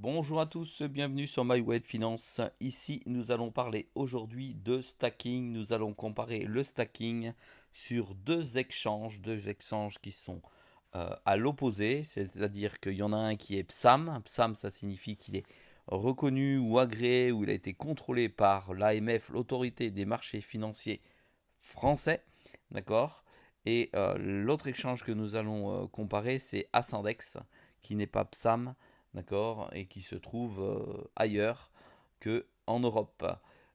Bonjour à tous, bienvenue sur My Finance. Ici, nous allons parler aujourd'hui de stacking. Nous allons comparer le stacking sur deux exchanges qui sont à l'opposé, c'est-à-dire qu'il y en a un qui est PSAM. PSAM, ça signifie qu'il est reconnu ou agréé ou il a été contrôlé par l'AMF, l'autorité des marchés financiers français, d'accord. Et l'autre exchange que nous allons comparer, c'est Ascendex, qui n'est pas PSAM, d'accord, et qui se trouve ailleurs que en Europe.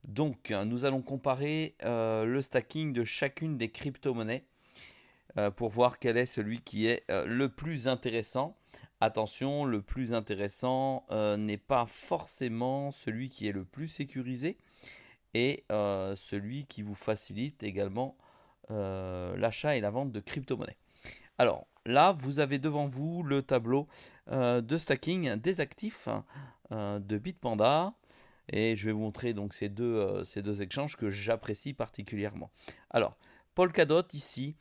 Donc, nous allons comparer le stacking de chacune des crypto-monnaies pour voir quel est celui qui est le plus intéressant. Attention, le plus intéressant n'est pas forcément celui qui est le plus sécurisé et celui qui vous facilite également l'achat et la vente de crypto-monnaies. Alors là, vous avez devant vous le tableau de stacking des actifs de Bitpanda. Et je vais vous montrer donc ces deux échanges que j'apprécie particulièrement. Alors, Polkadot ici,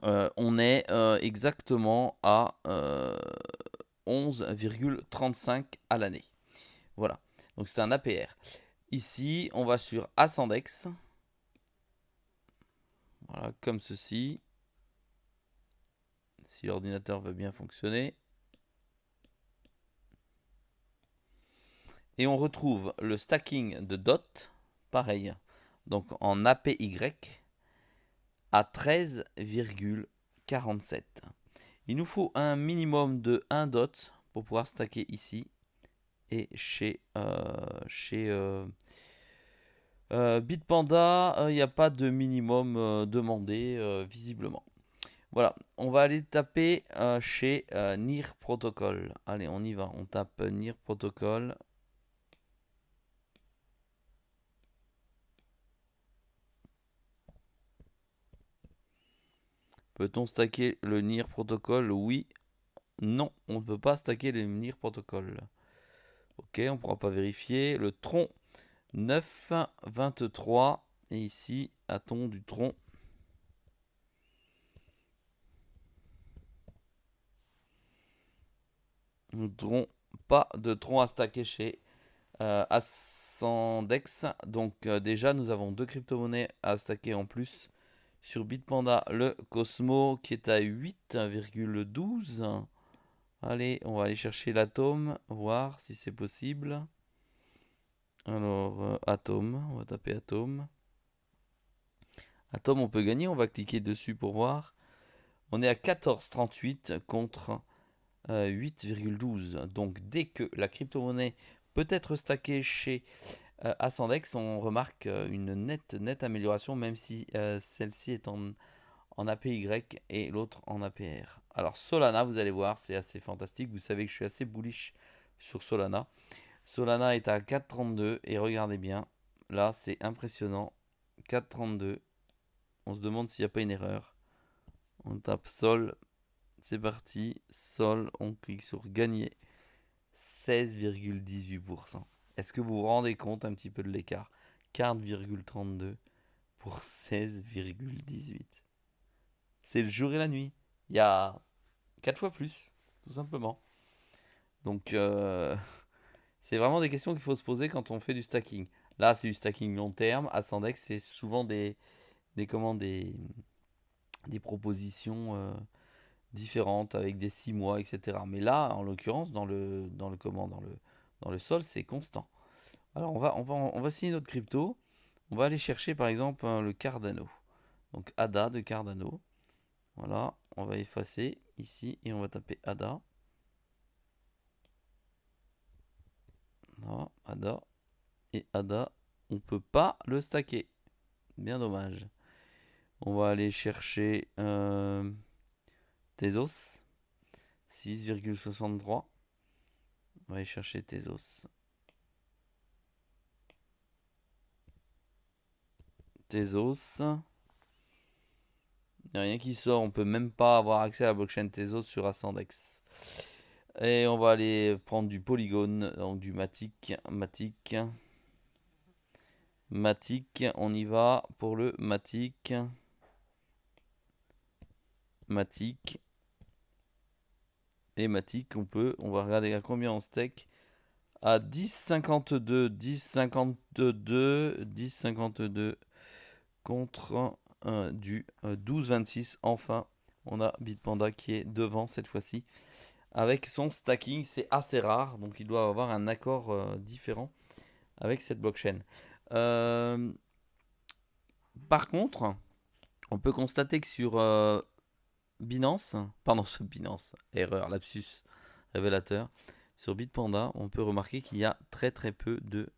on est exactement à 11,35 à l'année. Voilà, donc c'est un APR. Ici, on va sur Ascendex. Voilà, comme ceci. Si l'ordinateur veut bien fonctionner. Et on retrouve le stacking de DOT, pareil, donc en APY, à 13,47. Il nous faut un minimum de 1 DOT pour pouvoir stacker ici. Et chez Bitpanda, il n'y a pas de minimum demandé, visiblement. Voilà, on va aller taper chez NIR Protocol. Allez, on y va, on tape NIR Protocol. Peut-on stacker le NIR Protocol? Oui. Non, on ne peut pas stacker le NIR Protocol. Ok, on ne pourra pas vérifier. Le tronc 9,23. Et ici, a-t-on du tronc? Nous n'avons pas de tronc à stacker chez Ascendex. Donc déjà, nous avons deux crypto-monnaies à stacker en plus. Sur Bitpanda, le Cosmo qui est à 8,12. Allez, on va aller chercher l'atome, voir si c'est possible. Alors, atome, on va taper atome. Atome, on peut gagner, on va cliquer dessus pour voir. On est à 14,38 contre 8,12. Donc, dès que la crypto-monnaie peut être stackée chez Ascendex, on remarque une nette amélioration, même si celle-ci est en APY et l'autre en APR. Alors Solana, vous allez voir, c'est assez fantastique. Vous savez que je suis assez bullish sur Solana. Solana est à 4,32 et regardez bien, là c'est impressionnant. 4,32. On se demande s'il n'y a pas une erreur. On tape Sol, c'est parti. Sol, on clique sur gagner. 16,18%. Est-ce que vous vous rendez compte un petit peu de l'écart? 4,32 pour 16,18. C'est le jour et la nuit. Il y a 4 fois plus, tout simplement. Donc, c'est vraiment des questions qu'il faut se poser quand on fait du stacking. Là, c'est du stacking long terme. Ascendex, c'est souvent des propositions différentes avec des 6 mois, etc. Mais là, en l'occurrence, dans le sol, c'est constant. Alors, on va signer notre crypto. On va aller chercher, par exemple, le Cardano. Donc, ADA de Cardano. Voilà, on va effacer ici et on va taper ADA. Voilà, ADA. Et ADA, on peut pas le stacker. Bien dommage. On va aller chercher Tezos. 6,63. On va aller chercher Tezos. Tezos. Il n'y a rien qui sort. On peut même pas avoir accès à la blockchain Tezos sur Ascendex. Et on va aller prendre du Polygon, donc du Matic. Matic, on y va pour le Matic. Matic. Et Matic, on va regarder à combien on stake. à 10,52, 10,52, 10,52 contre du 12,26. Enfin, on a Bitpanda qui est devant cette fois-ci. Avec son stacking, c'est assez rare, donc il doit avoir un accord différent avec cette blockchain. Par contre, on peut constater que sur Binance, pardon, sur Binance, erreur, lapsus révélateur, sur Bitpanda, on peut remarquer qu'il y a très très peu de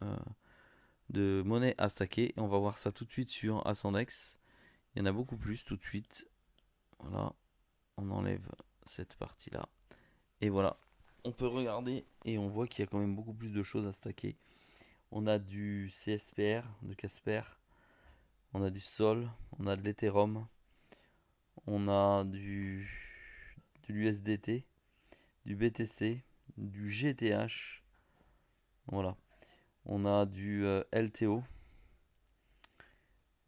monnaie à stacker. On va voir ça tout de suite sur Ascendex. Il y en a beaucoup plus tout de suite. Voilà, on enlève cette partie-là. Et voilà, on peut regarder et on voit qu'il y a quand même beaucoup plus de choses à stacker. On a du CSPR, de Casper, on a du Sol, on a de l'Ethereum, on a de l'USDT, du BTC, du GTH, voilà. On a du LTO,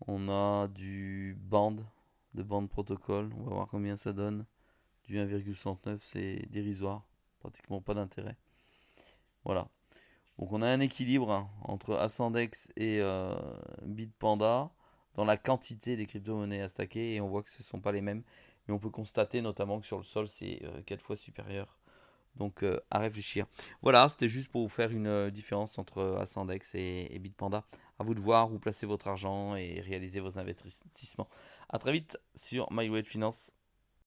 on a du Band, de Band Protocol, on va voir combien ça donne. Du 1,69, c'est dérisoire, pratiquement pas d'intérêt. Voilà. Donc on a un équilibre entre Ascendex et Bitpanda dans la quantité des crypto-monnaies à stacker et on voit que ce ne sont pas les mêmes. Mais on peut constater notamment que sur le sol c'est 4 fois supérieur. Donc à réfléchir. Voilà, c'était juste pour vous faire une différence entre Ascendex et Bitpanda. À vous de voir où placer votre argent et réaliser vos investissements. A très vite sur My Way Finance.